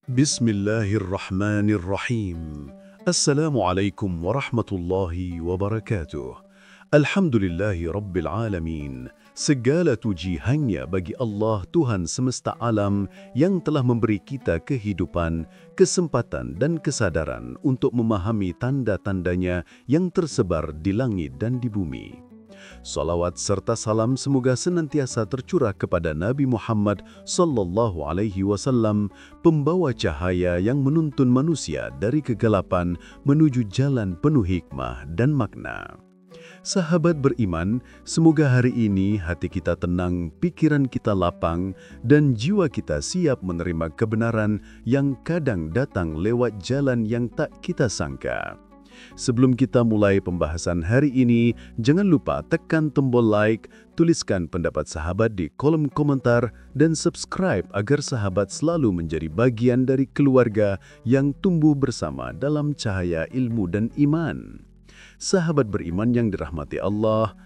Bismillahirrahmanirrahim. Assalamualaikum warahmatullahi wabarakatuh. Alhamdulillahi rabbil alamin. Segala puji hanya bagi Allah Tuhan semesta alam yang telah memberi kita kehidupan, kesempatan dan kesadaran untuk memahami tanda-tandanya yang tersebar di langit dan di bumi. Salawat serta salam semoga senantiasa tercurah kepada Nabi Muhammad sallallahu alaihi wasallam, pembawa cahaya yang menuntun manusia dari kegelapan menuju jalan penuh hikmah dan makna. Sahabat beriman, semoga hari ini hati kita tenang, pikiran kita lapang, dan jiwa kita siap menerima kebenaran yang kadang datang lewat jalan yang tak kita sangka. Sebelum kita mulai pembahasan hari ini, jangan lupa tekan tombol like, tuliskan pendapat sahabat di kolom komentar, dan subscribe agar sahabat selalu menjadi bagian dari keluarga yang tumbuh bersama dalam cahaya ilmu dan iman. Sahabat beriman yang dirahmati Allah,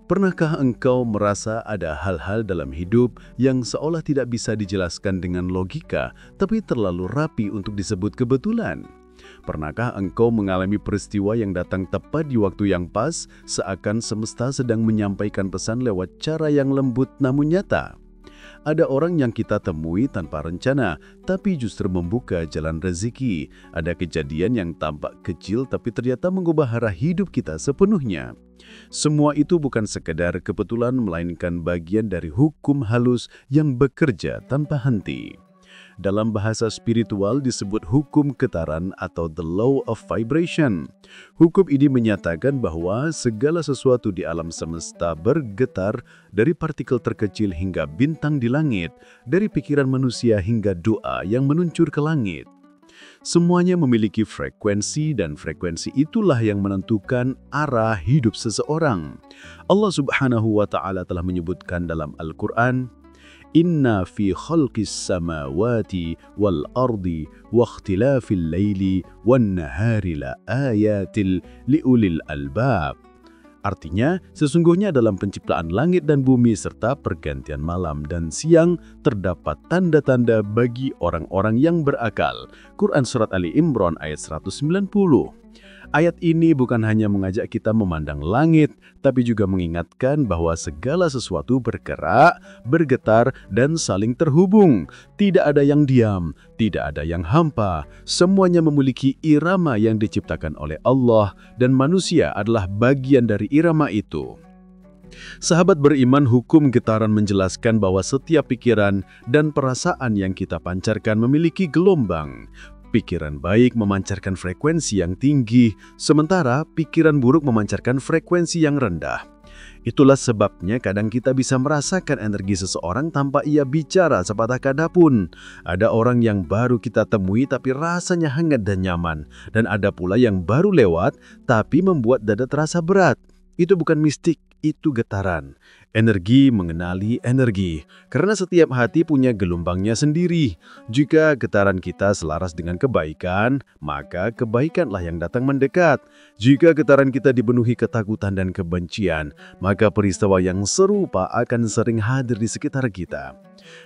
pernahkah engkau merasa ada hal-hal dalam hidup yang seolah tidak bisa dijelaskan dengan logika, tapi terlalu rapi untuk disebut kebetulan? Pernahkah engkau mengalami peristiwa yang datang tepat di waktu yang pas, seakan semesta sedang menyampaikan pesan lewat cara yang lembut namun nyata? Ada orang yang kita temui tanpa rencana, tapi justru membuka jalan rezeki. Ada kejadian yang tampak kecil, tapi ternyata mengubah arah hidup kita sepenuhnya. Semua itu bukan sekedar kebetulan, melainkan bagian dari hukum halus yang bekerja tanpa henti. Dalam bahasa spiritual disebut hukum getaran atau the law of vibration. Hukum ini menyatakan bahwa segala sesuatu di alam semesta bergetar, dari partikel terkecil hingga bintang di langit, dari pikiran manusia hingga doa yang meluncur ke langit. Semuanya memiliki frekuensi, dan frekuensi itulah yang menentukan arah hidup seseorang. Allah Subhanahu wa Ta'ala telah menyebutkan dalam Al-Quran, Inna fi khalqis samawati wal ardi wa ikhtilafil laili wan nahari la ayatil liulil albab. Artinya, sesungguhnya dalam penciptaan langit dan bumi serta pergantian malam dan siang terdapat tanda-tanda bagi orang-orang yang berakal. Quran Surat Ali Imran ayat 190. Ayat ini bukan hanya mengajak kita memandang langit, tapi juga mengingatkan bahwa segala sesuatu bergerak, bergetar, dan saling terhubung. Tidak ada yang diam, tidak ada yang hampa. Semuanya memiliki irama yang diciptakan oleh Allah, dan manusia adalah bagian dari irama itu. Sahabat beriman, hukum getaran menjelaskan bahwa setiap pikiran dan perasaan yang kita pancarkan memiliki gelombang. Pikiran baik memancarkan frekuensi yang tinggi, sementara pikiran buruk memancarkan frekuensi yang rendah. Itulah sebabnya kadang kita bisa merasakan energi seseorang tanpa ia bicara sepatah kata pun. Ada orang yang baru kita temui tapi rasanya hangat dan nyaman, dan ada pula yang baru lewat tapi membuat dada terasa berat. Itu bukan mistik, itu getaran. Energi mengenali energi, karena setiap hati punya gelombangnya sendiri. Jika getaran kita selaras dengan kebaikan, maka kebaikanlah yang datang mendekat. Jika getaran kita dipenuhi ketakutan dan kebencian, maka peristiwa yang serupa akan sering hadir di sekitar kita.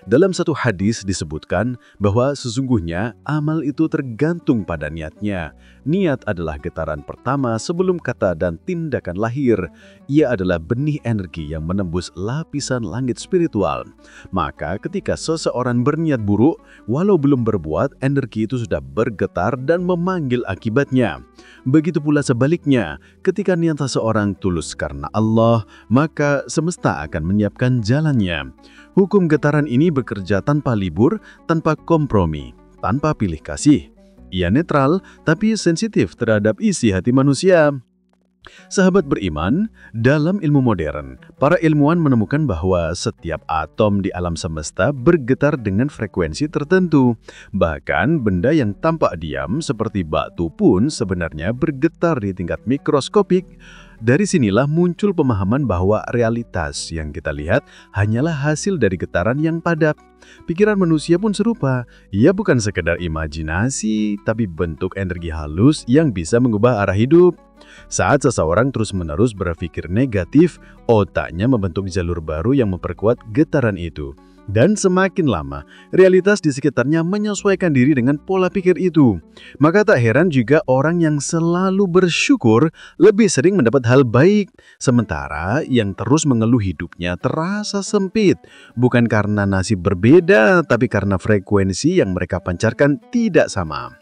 Dalam satu hadis disebutkan bahwa sesungguhnya amal itu tergantung pada niatnya. Niat adalah getaran pertama sebelum kata dan tindakan lahir. Ia adalah benih energi yang menembus lapisan langit spiritual. Maka ketika seseorang berniat buruk, walau belum berbuat, energi itu sudah bergetar dan memanggil akibatnya. Begitu pula sebaliknya, ketika niat seseorang tulus karena Allah, maka semesta akan menyiapkan jalannya. Hukum getaran ini bekerja tanpa libur, tanpa kompromi, tanpa pilih kasih. Ia netral, tapi sensitif terhadap isi hati manusia. Sahabat beriman, dalam ilmu modern, para ilmuwan menemukan bahwa setiap atom di alam semesta bergetar dengan frekuensi tertentu. Bahkan benda yang tampak diam seperti batu pun sebenarnya bergetar di tingkat mikroskopik. Dari sinilah muncul pemahaman bahwa realitas yang kita lihat hanyalah hasil dari getaran yang padat. Pikiran manusia pun serupa. Ia bukan sekedar imajinasi, tapi bentuk energi halus yang bisa mengubah arah hidup. Saat seseorang terus-menerus berpikir negatif, otaknya membentuk jalur baru yang memperkuat getaran itu. Dan semakin lama, realitas di sekitarnya menyesuaikan diri dengan pola pikir itu. Maka tak heran jika orang yang selalu bersyukur lebih sering mendapat hal baik. Sementara yang terus mengeluh hidupnya terasa sempit. Bukan karena nasib berbeda, tapi karena frekuensi yang mereka pancarkan tidak sama.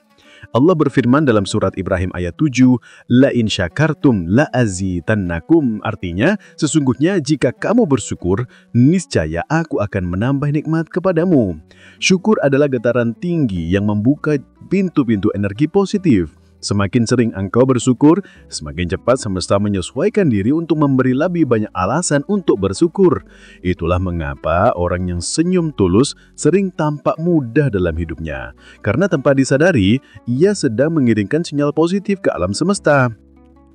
Allah berfirman dalam surat Ibrahim ayat 7, La in syakartum la azidannakum. Artinya, sesungguhnya jika kamu bersyukur, niscaya aku akan menambah nikmat kepadamu. Syukur adalah getaran tinggi yang membuka pintu-pintu energi positif. Semakin sering engkau bersyukur, semakin cepat semesta menyesuaikan diri untuk memberi lebih banyak alasan untuk bersyukur. Itulah mengapa orang yang senyum tulus sering tampak mudah dalam hidupnya. Karena tanpa disadari, ia sedang mengirimkan sinyal positif ke alam semesta.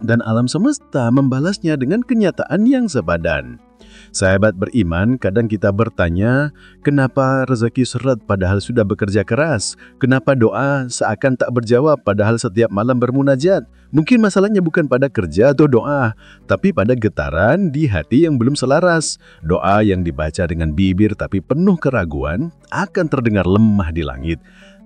Dan alam semesta membalasnya dengan kenyataan yang sepadan. Sahabat beriman, kadang kita bertanya, kenapa rezeki seret padahal sudah bekerja keras? Kenapa doa seakan tak berjawab padahal setiap malam bermunajat? Mungkin masalahnya bukan pada kerja atau doa, tapi pada getaran di hati yang belum selaras. Doa yang dibaca dengan bibir tapi penuh keraguan akan terdengar lemah di langit.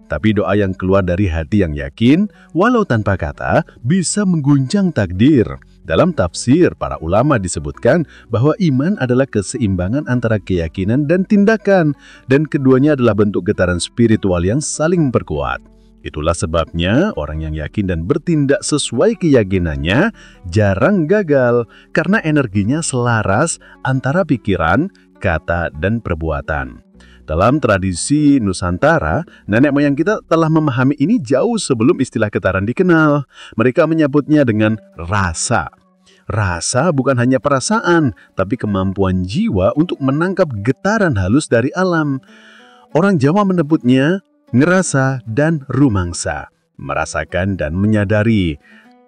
Tapi doa yang keluar dari hati yang yakin, walau tanpa kata, bisa mengguncang takdir. Dalam tafsir, para ulama disebutkan bahwa iman adalah keseimbangan antara keyakinan dan tindakan, dan keduanya adalah bentuk getaran spiritual yang saling memperkuat. Itulah sebabnya orang yang yakin dan bertindak sesuai keyakinannya jarang gagal, karena energinya selaras antara pikiran, kata, dan perbuatan. Dalam tradisi Nusantara, nenek moyang kita telah memahami ini jauh sebelum istilah getaran dikenal. Mereka menyebutnya dengan rasa. Rasa bukan hanya perasaan, tapi kemampuan jiwa untuk menangkap getaran halus dari alam. Orang Jawa menyebutnya ngerasa dan rumangsa, merasakan dan menyadari.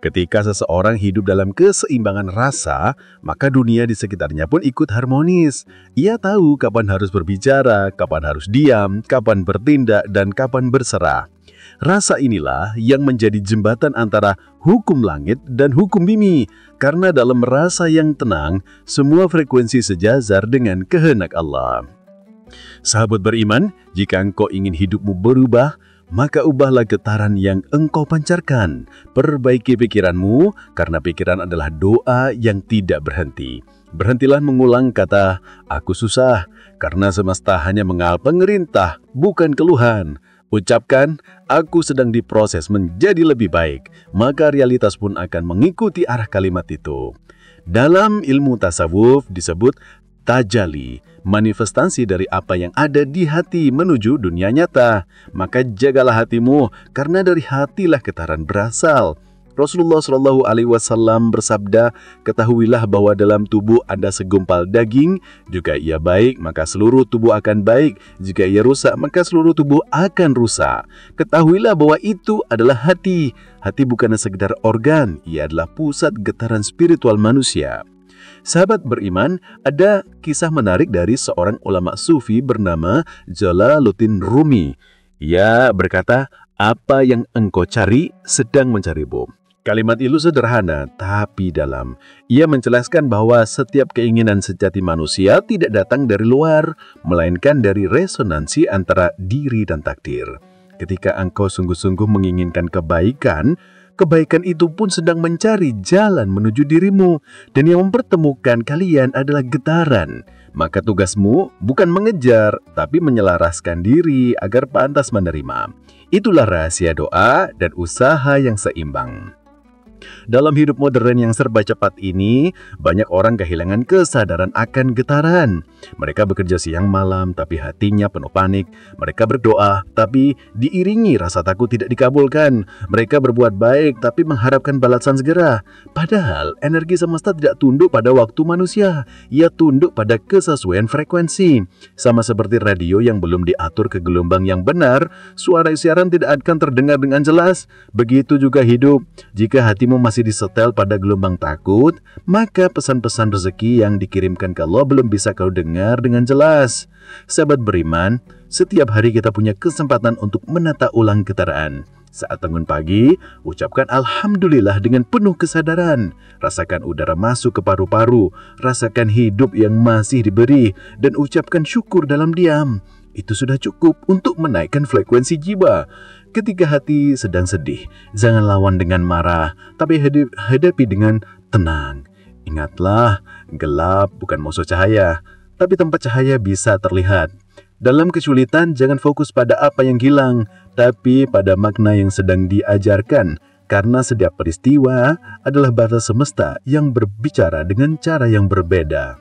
Ketika seseorang hidup dalam keseimbangan rasa, maka dunia di sekitarnya pun ikut harmonis. Ia tahu kapan harus berbicara, kapan harus diam, kapan bertindak, dan kapan berserah. Rasa inilah yang menjadi jembatan antara hukum langit dan hukum bumi. Karena dalam rasa yang tenang, semua frekuensi sejajar dengan kehendak Allah. Sahabat beriman, jika engkau ingin hidupmu berubah, maka ubahlah getaran yang engkau pancarkan. Perbaiki pikiranmu, karena pikiran adalah doa yang tidak berhenti. Berhentilah mengulang kata, aku susah, karena semesta hanya mengal pengerintah, bukan keluhan. Ucapkan, aku sedang diproses menjadi lebih baik, maka realitas pun akan mengikuti arah kalimat itu. Dalam ilmu tasawuf disebut tajali, manifestasi dari apa yang ada di hati menuju dunia nyata. Maka jagalah hatimu, karena dari hatilah getaran berasal. Rasulullah SAW bersabda, ketahuilah bahwa dalam tubuh ada segumpal daging, jika ia baik maka seluruh tubuh akan baik, jika ia rusak maka seluruh tubuh akan rusak. Ketahuilah bahwa itu adalah hati. Hati bukanlah sekedar organ, ia adalah pusat getaran spiritual manusia. Sahabat beriman, ada kisah menarik dari seorang ulama sufi bernama Jalaluddin Rumi. Ia berkata, apa yang engkau cari sedang mencarimu. Kalimat itu sederhana tapi dalam. Ia menjelaskan bahwa setiap keinginan sejati manusia tidak datang dari luar, melainkan dari resonansi antara diri dan takdir. Ketika engkau sungguh-sungguh menginginkan kebaikan, kebaikan itu pun sedang mencari jalan menuju dirimu, dan yang mempertemukan kalian adalah getaran. Maka tugasmu bukan mengejar, tapi menyelaraskan diri agar pantas menerima. Itulah rahasia doa dan usaha yang seimbang. Dalam hidup modern yang serba cepat ini, banyak orang kehilangan kesadaran akan getaran. Mereka bekerja siang malam, tapi hatinya penuh panik. Mereka berdoa, tapi diiringi rasa takut tidak dikabulkan. Mereka berbuat baik, tapi mengharapkan balasan segera. Padahal, energi semesta tidak tunduk pada waktu manusia. Ia tunduk pada kesesuaian frekuensi. Sama seperti radio yang belum diatur ke gelombang yang benar, suara siaran tidak akan terdengar dengan jelas. Begitu juga hidup. Jika hatimu masih disetel pada gelombang takut, maka pesan-pesan rezeki yang dikirimkan ke Allah belum bisa kau dengar dengan jelas. Sahabat beriman, setiap hari kita punya kesempatan untuk menata ulang getaran. Saat bangun pagi, ucapkan Alhamdulillah dengan penuh kesadaran. Rasakan udara masuk ke paru-paru, rasakan hidup yang masih diberi, dan ucapkan syukur dalam diam. Itu sudah cukup untuk menaikkan frekuensi jiwa. Ketika hati sedang sedih, jangan lawan dengan marah, tapi hadapi dengan tenang. Ingatlah, gelap bukan musuh cahaya, tapi tempat cahaya bisa terlihat. Dalam kesulitan, jangan fokus pada apa yang hilang, tapi pada makna yang sedang diajarkan. Karena setiap peristiwa adalah batas semesta yang berbicara dengan cara yang berbeda.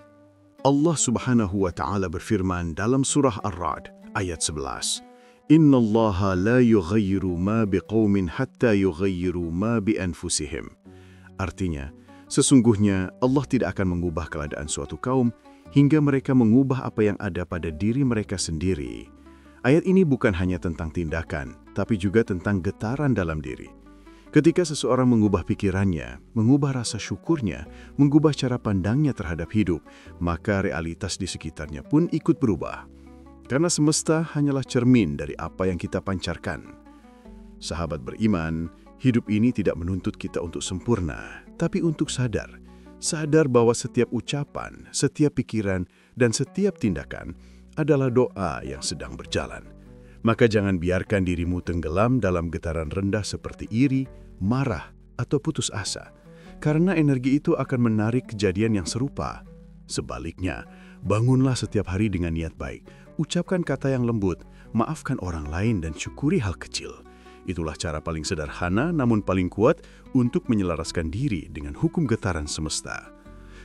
Allah Subhanahu wa Ta'ala berfirman dalam surah Ar-Ra'd ayat 11. Inna Allaha la yughayyiru ma biqaumin hatta yughayyiru ma bi anfusihim. Artinya, sesungguhnya Allah tidak akan mengubah keadaan suatu kaum hingga mereka mengubah apa yang ada pada diri mereka sendiri. Ayat ini bukan hanya tentang tindakan, tapi juga tentang getaran dalam diri. Ketika seseorang mengubah pikirannya, mengubah rasa syukurnya, mengubah cara pandangnya terhadap hidup, maka realitas di sekitarnya pun ikut berubah. Karena semesta hanyalah cermin dari apa yang kita pancarkan. Sahabat beriman, hidup ini tidak menuntut kita untuk sempurna, tapi untuk sadar. Sadar bahwa setiap ucapan, setiap pikiran, dan setiap tindakan adalah doa yang sedang berjalan. Maka jangan biarkan dirimu tenggelam dalam getaran rendah seperti iri, marah, atau putus asa. Karena energi itu akan menarik kejadian yang serupa. Sebaliknya, bangunlah setiap hari dengan niat baik. Ucapkan kata yang lembut, maafkan orang lain dan syukuri hal kecil. Itulah cara paling sederhana namun paling kuat untuk menyelaraskan diri dengan hukum getaran semesta.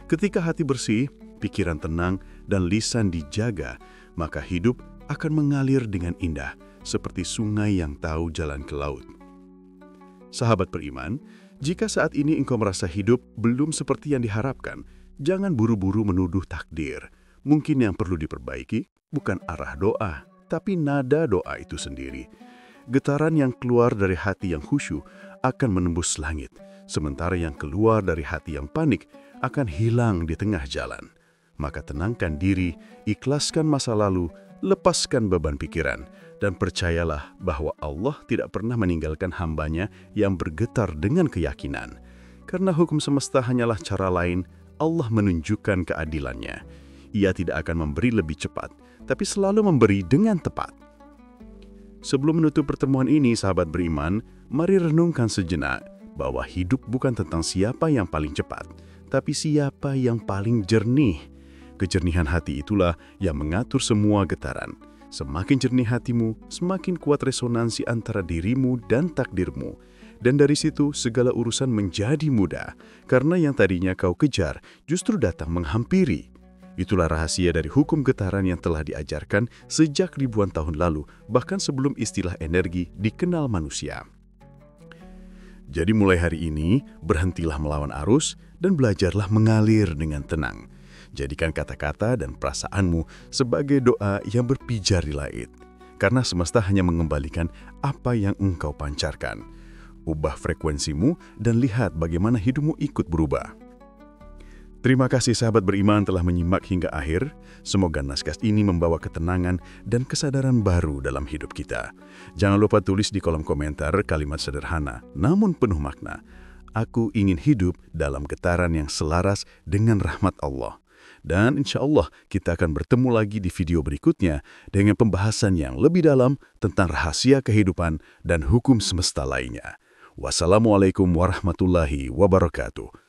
Ketika hati bersih, pikiran tenang, dan lisan dijaga, maka hidup akan mengalir dengan indah seperti sungai yang tahu jalan ke laut. Sahabat beriman, jika saat ini engkau merasa hidup belum seperti yang diharapkan, jangan buru-buru menuduh takdir. Mungkin yang perlu diperbaiki bukan arah doa, tapi nada doa itu sendiri. Getaran yang keluar dari hati yang khusyuk akan menembus langit, sementara yang keluar dari hati yang panik akan hilang di tengah jalan. Maka tenangkan diri, ikhlaskan masa lalu, lepaskan beban pikiran, dan percayalah bahwa Allah tidak pernah meninggalkan hambanya yang bergetar dengan keyakinan. Karena hukum semesta hanyalah cara lain, Allah menunjukkan keadilannya. Ia tidak akan memberi lebih cepat, tapi selalu memberi dengan tepat. Sebelum menutup pertemuan ini, sahabat beriman, mari renungkan sejenak bahwa hidup bukan tentang siapa yang paling cepat, tapi siapa yang paling jernih. Kejernihan hati itulah yang mengatur semua getaran. Semakin jernih hatimu, semakin kuat resonansi antara dirimu dan takdirmu. Dan dari situ segala urusan menjadi mudah, karena yang tadinya kau kejar justru datang menghampiri. Itulah rahasia dari hukum getaran yang telah diajarkan sejak ribuan tahun lalu, bahkan sebelum istilah energi dikenal manusia. Jadi mulai hari ini, berhentilah melawan arus dan belajarlah mengalir dengan tenang. Jadikan kata-kata dan perasaanmu sebagai doa yang berpijar di langit. Karena semesta hanya mengembalikan apa yang engkau pancarkan. Ubah frekuensimu dan lihat bagaimana hidupmu ikut berubah. Terima kasih sahabat beriman telah menyimak hingga akhir. Semoga naskah ini membawa ketenangan dan kesadaran baru dalam hidup kita. Jangan lupa tulis di kolom komentar kalimat sederhana, namun penuh makna. Aku ingin hidup dalam getaran yang selaras dengan rahmat Allah. Dan insya Allah kita akan bertemu lagi di video berikutnya dengan pembahasan yang lebih dalam tentang rahasia kehidupan dan hukum semesta lainnya. Wassalamualaikum warahmatullahi wabarakatuh.